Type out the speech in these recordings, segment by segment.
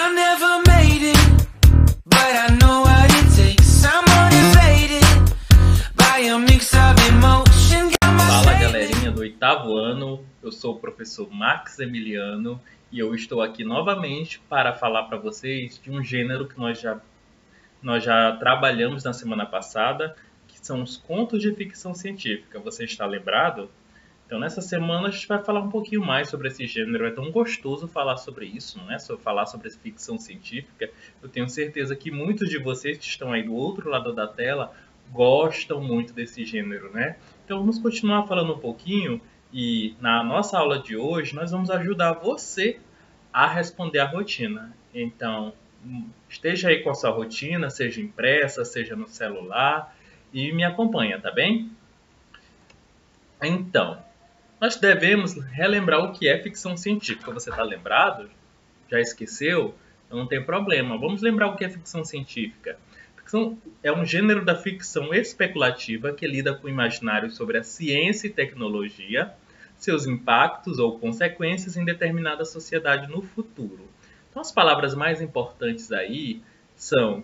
I never made it, but I know what it takes. I'm motivated by a mix of emotion. Fala galerinha do 8º ano, eu sou o professor Max Emiliano e eu estou aqui novamente para falar para vocês de um gênero que nós já trabalhamos na semana passada, que são os contos de ficção científica. Você está lembrado? Então nessa semana a gente vai falar um pouquinho mais sobre esse gênero. É tão gostoso falar sobre isso, não é? Falar sobre ficção científica. Eu tenho certeza que muitos de vocês que estão aí do outro lado da tela gostam muito desse gênero, né? Então vamos continuar falando um pouquinho e na nossa aula de hoje nós vamos ajudar você a responder a rotina. Então esteja aí com a sua rotina, seja impressa, seja no celular e me acompanha, tá bem? Então, nós devemos relembrar o que é ficção científica. Você está lembrado? Já esqueceu? Então não tem problema. Vamos lembrar o que é ficção científica. Ficção é um gênero da ficção especulativa que lida com o imaginário sobre a ciência e tecnologia, seus impactos ou consequências em determinada sociedade no futuro. Então as palavras mais importantes aí são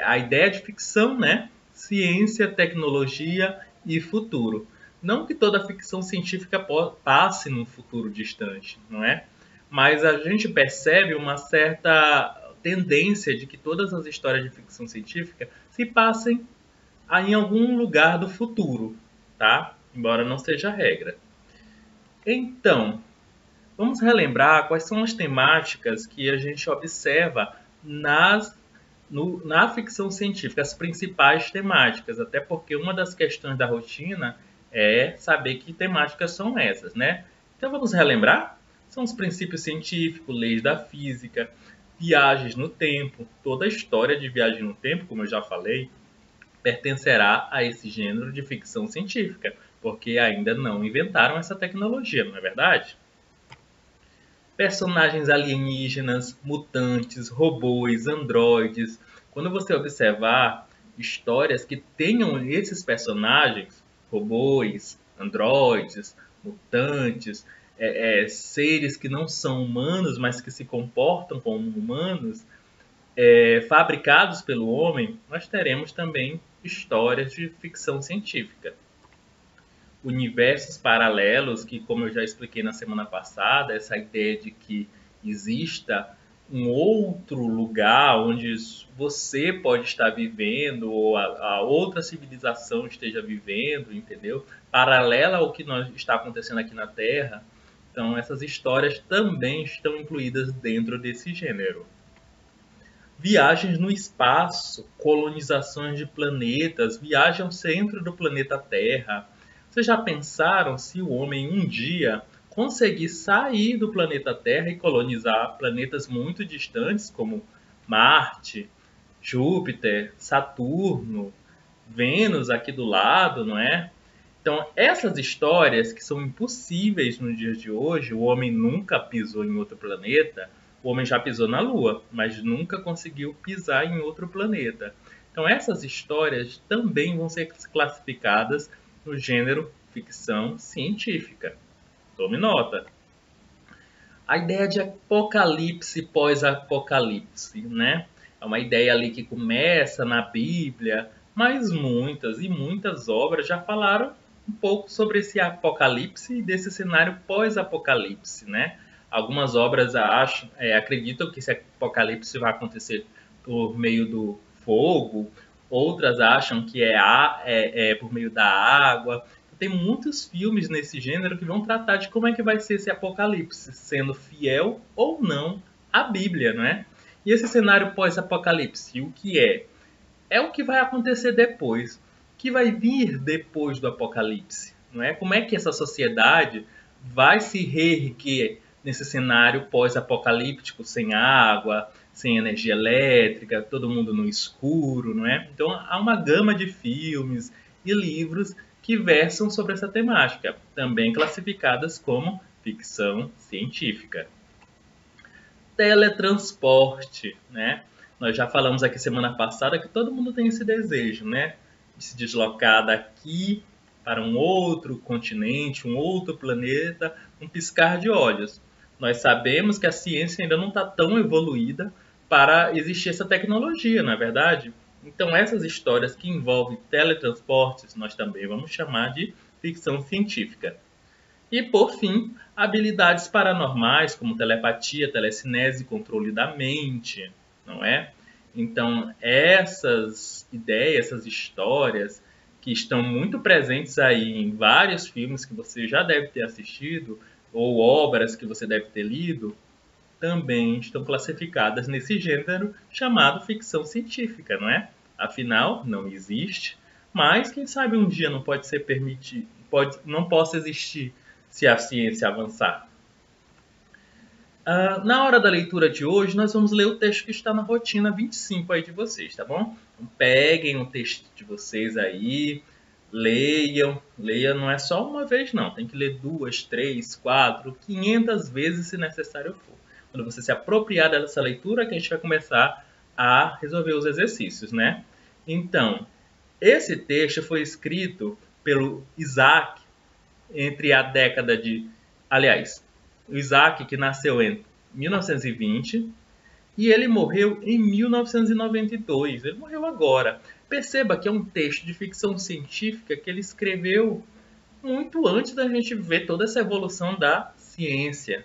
a ideia de ficção, né? Ciência, tecnologia e futuro. Não que toda ficção científica passe num futuro distante, não é? Mas a gente percebe uma certa tendência de que todas as histórias de ficção científica se passem em algum lugar do futuro, tá? Embora não seja a regra. Então, vamos relembrar quais são as temáticas que a gente observa na ficção científica, as principais temáticas, até porque uma das questões da rotina é saber que temáticas são essas, né? Então vamos relembrar? São os princípios científicos, leis da física, viagens no tempo. Toda a história de viagem no tempo, como eu já falei, pertencerá a esse gênero de ficção científica, porque ainda não inventaram essa tecnologia, não é verdade? Personagens alienígenas, mutantes, robôs, androides. Quando você observar histórias que tenham esses personagens, robôs, androides, mutantes, seres que não são humanos, mas que se comportam como humanos, fabricados pelo homem, nós teremos também histórias de ficção científica. Universos paralelos, que como eu já expliquei na semana passada, essa ideia de que exista um outro lugar onde você pode estar vivendo ou a outra civilização esteja vivendo, entendeu? Paralela ao que está acontecendo aqui na Terra. Então essas histórias também estão incluídas dentro desse gênero. Viagens no espaço, colonizações de planetas, viagem ao centro do planeta Terra. Vocês já pensaram se o homem um dia conseguir sair do planeta Terra e colonizar planetas muito distantes, como Marte, Júpiter, Saturno, Vênus aqui do lado, não é? Então, essas histórias que são impossíveis nos dias de hoje, o homem nunca pisou em outro planeta, o homem já pisou na Lua, mas nunca conseguiu pisar em outro planeta. Então, essas histórias também vão ser classificadas no gênero ficção científica. Tome nota. A ideia de apocalipse pós-apocalipse, né? É uma ideia ali que começa na Bíblia, mas muitas e muitas obras já falaram um pouco sobre esse apocalipse e desse cenário pós-apocalipse, né? Algumas obras acreditam que esse apocalipse vai acontecer por meio do fogo, outras acham que é por meio da água. Tem muitos filmes nesse gênero que vão tratar de como é que vai ser esse apocalipse, sendo fiel ou não à Bíblia, não é? E esse cenário pós-apocalipse, o que é? É o que vai acontecer depois, o que vai vir depois do apocalipse, não é? Como é que essa sociedade vai se reerguer nesse cenário pós-apocalíptico, sem água, sem energia elétrica, todo mundo no escuro, não é? Então há uma gama de filmes e livros que versam sobre essa temática, também classificadas como ficção científica. Teletransporte, né? Nós já falamos aqui semana passada que todo mundo tem esse desejo, né? De se deslocar daqui para um outro continente, um outro planeta, um piscar de olhos. Nós sabemos que a ciência ainda não está tão evoluída para existir essa tecnologia, não é verdade? Então, essas histórias que envolvem teletransportes, nós também vamos chamar de ficção científica. E, por fim, habilidades paranormais, como telepatia, telecinese, controle da mente, não é? Então, essas ideias, essas histórias que estão muito presentes aí em vários filmes que você já deve ter assistido, ou obras que você deve ter lido, também estão classificadas nesse gênero chamado ficção científica, não é? Afinal, não existe, mas quem sabe um dia não pode ser permitido, não possa existir se a ciência avançar. Na hora da leitura de hoje, nós vamos ler o texto que está na rotina 25 aí de vocês, tá bom? Então, peguem o texto de vocês aí, leiam. Leia não é só uma vez, não. Tem que ler 2, 3, 4, 500 vezes se necessário for. Quando você se apropriar dessa leitura, que a gente vai começar a resolver os exercícios, né? Então, esse texto foi escrito pelo Isaac entre a década de... Aliás, o Isaac, que nasceu em 1920 e ele morreu em 1992. Ele morreu agora. Perceba que é um texto de ficção científica que ele escreveu muito antes da gente ver toda essa evolução da ciência.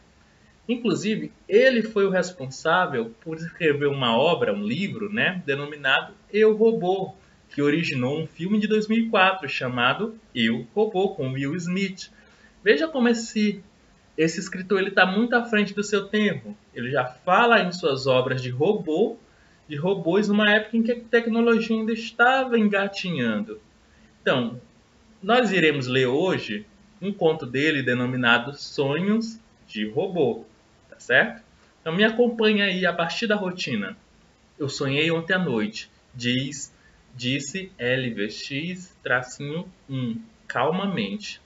Inclusive, ele foi o responsável por escrever uma obra, um livro, né, denominado Eu, Robô, que originou um filme de 2004 chamado Eu, Robô, com Will Smith. Veja como esse escritor está muito à frente do seu tempo. Ele já fala em suas obras de robôs numa época em que a tecnologia ainda estava engatinhando. Então, nós iremos ler hoje um conto dele denominado Sonhos de Robô, tá certo? Então me acompanha aí a partir da rotina. Eu sonhei ontem à noite, disse LVX-1, calmamente.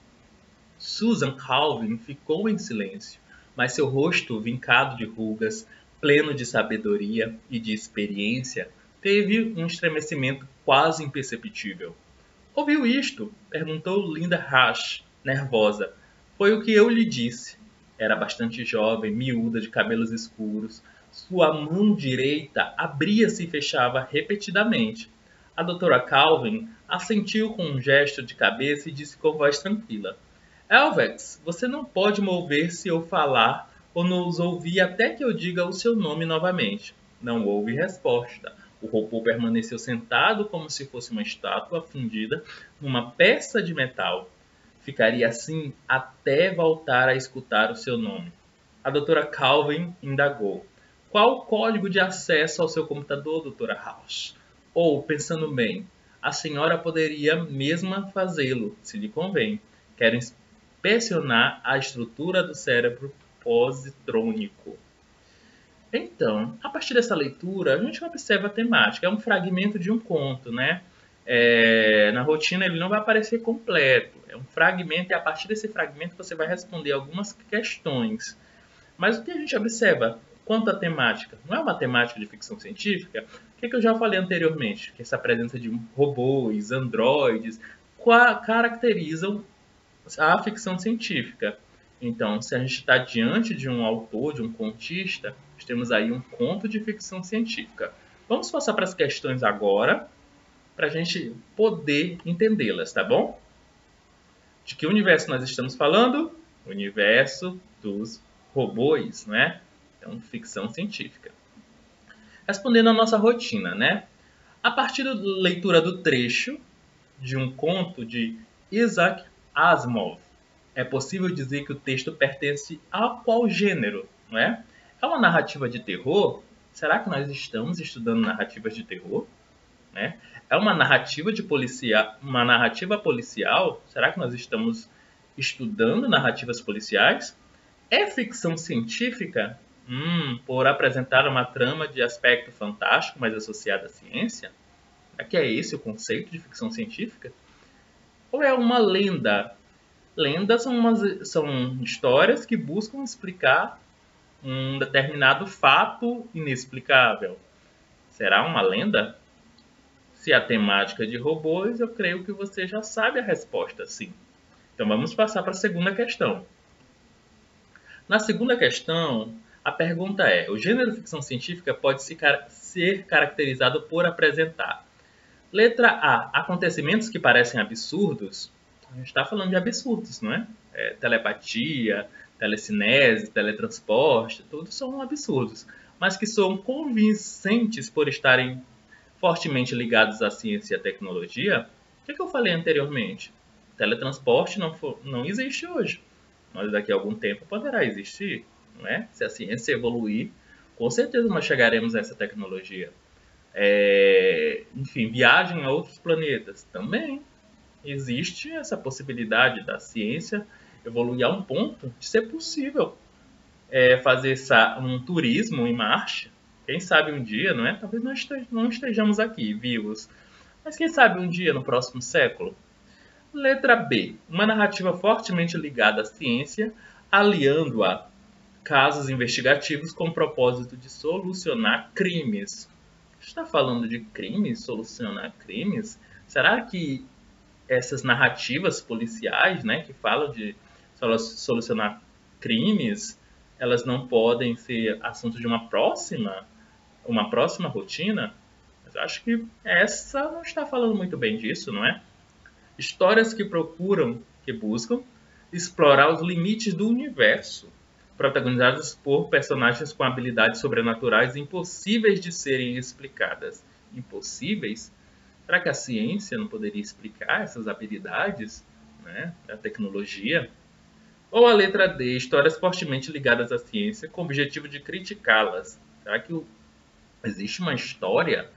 Susan Calvin ficou em silêncio, mas seu rosto vincado de rugas, pleno de sabedoria e de experiência, teve um estremecimento quase imperceptível. Ouviu isto? Perguntou Linda Rush, nervosa. Foi o que eu lhe disse. Era bastante jovem, miúda, de cabelos escuros. Sua mão direita abria-se e fechava repetidamente. A doutora Calvin assentiu com um gesto de cabeça e disse com voz tranquila. Elvex, você não pode mover-se ou falar ou nos ouvir até que eu diga o seu nome novamente. Não houve resposta. O robô permaneceu sentado como se fosse uma estátua fundida numa peça de metal. Ficaria assim até voltar a escutar o seu nome. A doutora Calvin indagou. Qual o código de acesso ao seu computador, doutora House? Ou, pensando bem, a senhora poderia mesma fazê-lo, se lhe convém. Quero inspecionar a estrutura do cérebro positrônico. Então, a partir dessa leitura, a gente observa a temática. É um fragmento de um conto, né? Na rotina ele não vai aparecer completo. É um fragmento e a partir desse fragmento você vai responder algumas questões. Mas o que a gente observa quanto à temática? Não é uma temática de ficção científica? O que eu já falei anteriormente? Que essa presença de robôs, androides, caracterizam a ficção científica. Então, se a gente está diante de um autor, de um contista, nós temos aí um conto de ficção científica. Vamos passar para as questões agora, para a gente poder entendê-las, tá bom? De que universo nós estamos falando? O universo dos robôs, não é? Então, ficção científica. Respondendo à nossa rotina, né? A partir da leitura do trecho de um conto de Isaac Asimov, é possível dizer que o texto pertence a qual gênero, não é? É uma narrativa de terror? Será que nós estamos estudando narrativas de terror? Né? É uma narrativa policial? Será que nós estamos estudando narrativas policiais? É ficção científica? Por apresentar uma trama de aspecto fantástico, mas associada à ciência? Será que é esse o conceito de ficção científica? Ou é uma lenda? Lendas são histórias que buscam explicar um determinado fato inexplicável. Será uma lenda? Se a temática é de robôs, eu creio que você já sabe a resposta, sim. Então vamos passar para a segunda questão. Na segunda questão, a pergunta é: o gênero ficção científica pode ser caracterizado por apresentar. Letra A, acontecimentos que parecem absurdos. A gente está falando de absurdos, não é? Telepatia, telecinese, teletransporte, todos são absurdos, mas que são convincentes por estarem fortemente ligados à ciência e à tecnologia. O que eu falei anteriormente? Teletransporte não existe hoje, mas daqui a algum tempo poderá existir, não é? Se a ciência evoluir, com certeza nós chegaremos a essa tecnologia. Enfim, viagem a outros planetas também. Existe essa possibilidade da ciência evoluir a um ponto de ser possível fazer um turismo em Marte. Quem sabe um dia, não é? Talvez não estejamos aqui vivos, mas quem sabe um dia no próximo século. Letra B. Uma narrativa fortemente ligada à ciência, aliando a casos investigativos com o propósito de solucionar crimes. Está falando de crimes, solucionar crimes? Será que essas narrativas policiais, né, que falam de solucionar crimes, elas não podem ser assunto de uma próxima rotina? Mas acho que essa não está falando muito bem disso, não é? Histórias que buscam explorar os limites do universo, protagonizadas por personagens com habilidades sobrenaturais impossíveis de serem explicadas. Impossíveis? Será que a ciência não poderia explicar essas habilidades, né, da tecnologia? Ou a letra D, histórias fortemente ligadas à ciência com o objetivo de criticá-las. Será que existe uma história,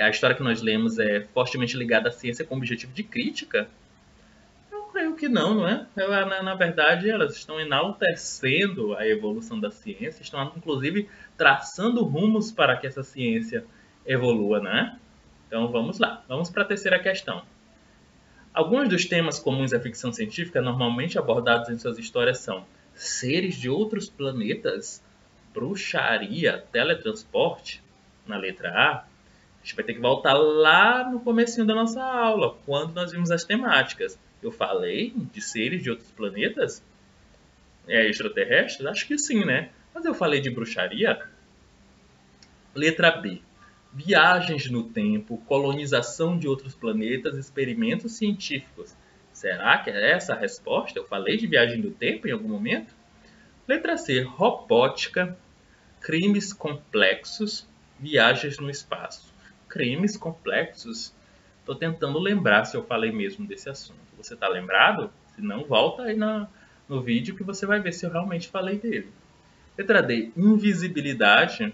a história que nós lemos é fortemente ligada à ciência com o objetivo de crítica? Eu creio que não é? Na verdade, elas estão enaltecendo a evolução da ciência, estão inclusive traçando rumos para que essa ciência evolua, né? Então vamos lá, vamos para a terceira questão. Alguns dos temas comuns à ficção científica normalmente abordados em suas histórias são seres de outros planetas, bruxaria, teletransporte. Na letra A, a gente vai ter que voltar lá no comecinho da nossa aula, quando nós vimos as temáticas. Eu falei de seres de outros planetas? Extraterrestres? Acho que sim, né? Mas eu falei de bruxaria? Letra B. Viagens no tempo, colonização de outros planetas, experimentos científicos. Será que é essa a resposta? Eu falei de viagem no tempo em algum momento? Letra C. Robótica, crimes complexos, viagens no espaço. Crimes complexos? Estou tentando lembrar se eu falei mesmo desse assunto. Você está lembrado? Se não, volta aí no vídeo que você vai ver se eu realmente falei dele. Letra D. Invisibilidade.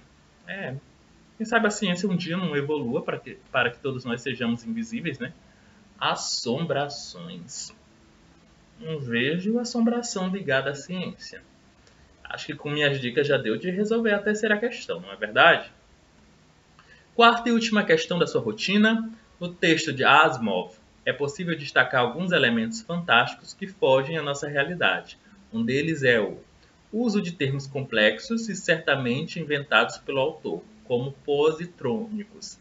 Quem sabe a ciência um dia não evolua para que todos nós sejamos invisíveis, né? Assombrações. Não vejo assombração ligada à ciência. Acho que com minhas dicas já deu de resolver a terceira questão, não é verdade? Quarta e última questão da sua rotina. No texto de Asimov, é possível destacar alguns elementos fantásticos que fogem à nossa realidade. Um deles é o uso de termos complexos e certamente inventados pelo autor, como positrônicos.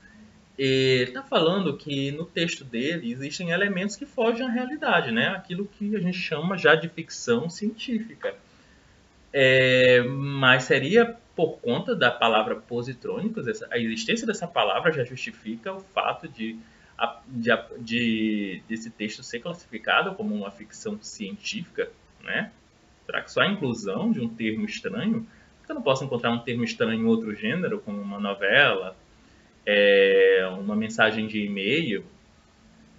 Ele está falando que no texto dele existem elementos que fogem à realidade, né? Aquilo que a gente chama já de ficção científica. Mas seria por conta da palavra positrônicos, a existência dessa palavra já justifica o fato de esse texto ser classificado como uma ficção científica, né? Será que só a inclusão de um termo estranho? Por que eu não posso encontrar um termo estranho em outro gênero, como uma novela, uma mensagem de e-mail,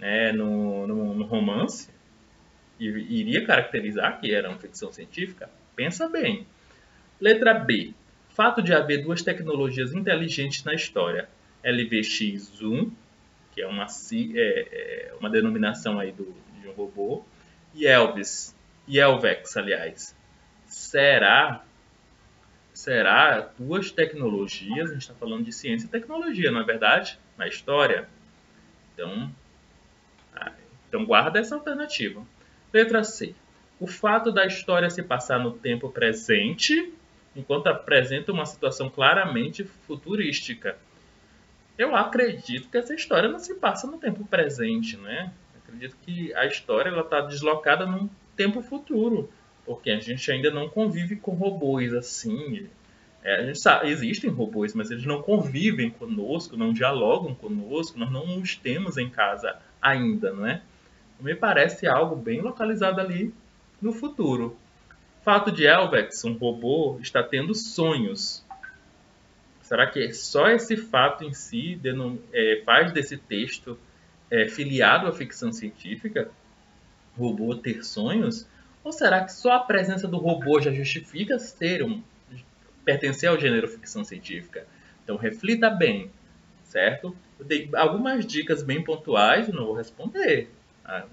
né, no romance? E iria caracterizar que era uma ficção científica? Pensa bem. Letra B. Fato de haver duas tecnologias inteligentes na história. LVX-1, que é uma denominação aí de um robô, e Elvex, aliás. Será duas tecnologias? A gente está falando de ciência e tecnologia, não é verdade? Na história. Então guarda essa alternativa. Letra C. O fato da história se passar no tempo presente, enquanto apresenta uma situação claramente futurística. Eu acredito que essa história não se passa no tempo presente, né? Eu acredito que a história está deslocada num tempo futuro. porque a gente ainda não convive com robôs assim. A gente sabe, existem robôs, mas eles não convivem conosco, não dialogam conosco, nós não os temos em casa ainda, não é? Me parece algo bem localizado ali no futuro. Fato de Elvex, um robô, está tendo sonhos. Será que só esse fato em si faz desse texto filiado à ficção científica? Robô ter sonhos? Ou será que só a presença do robô já justifica pertencer ao gênero ficção científica? Então reflita bem, certo? Eu dei algumas dicas bem pontuais, não vou responder.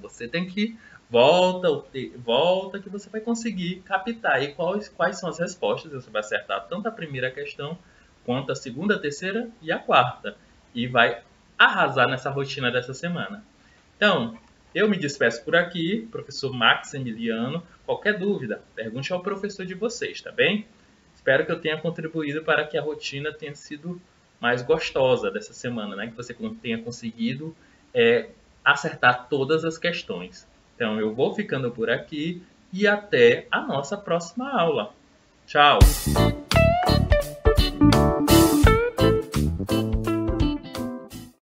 Você tem que volta que você vai conseguir captar aí quais são as respostas. Você vai acertar tanto a primeira questão quanto a segunda, a terceira e a quarta. E vai arrasar nessa rotina dessa semana. Então, eu me despeço por aqui, professor Max Emiliano. Qualquer dúvida, pergunte ao professor de vocês, tá bem? Espero que eu tenha contribuído para que a rotina tenha sido mais gostosa dessa semana, né? Que você tenha conseguido acertar todas as questões. Então, eu vou ficando por aqui e até a nossa próxima aula. Tchau!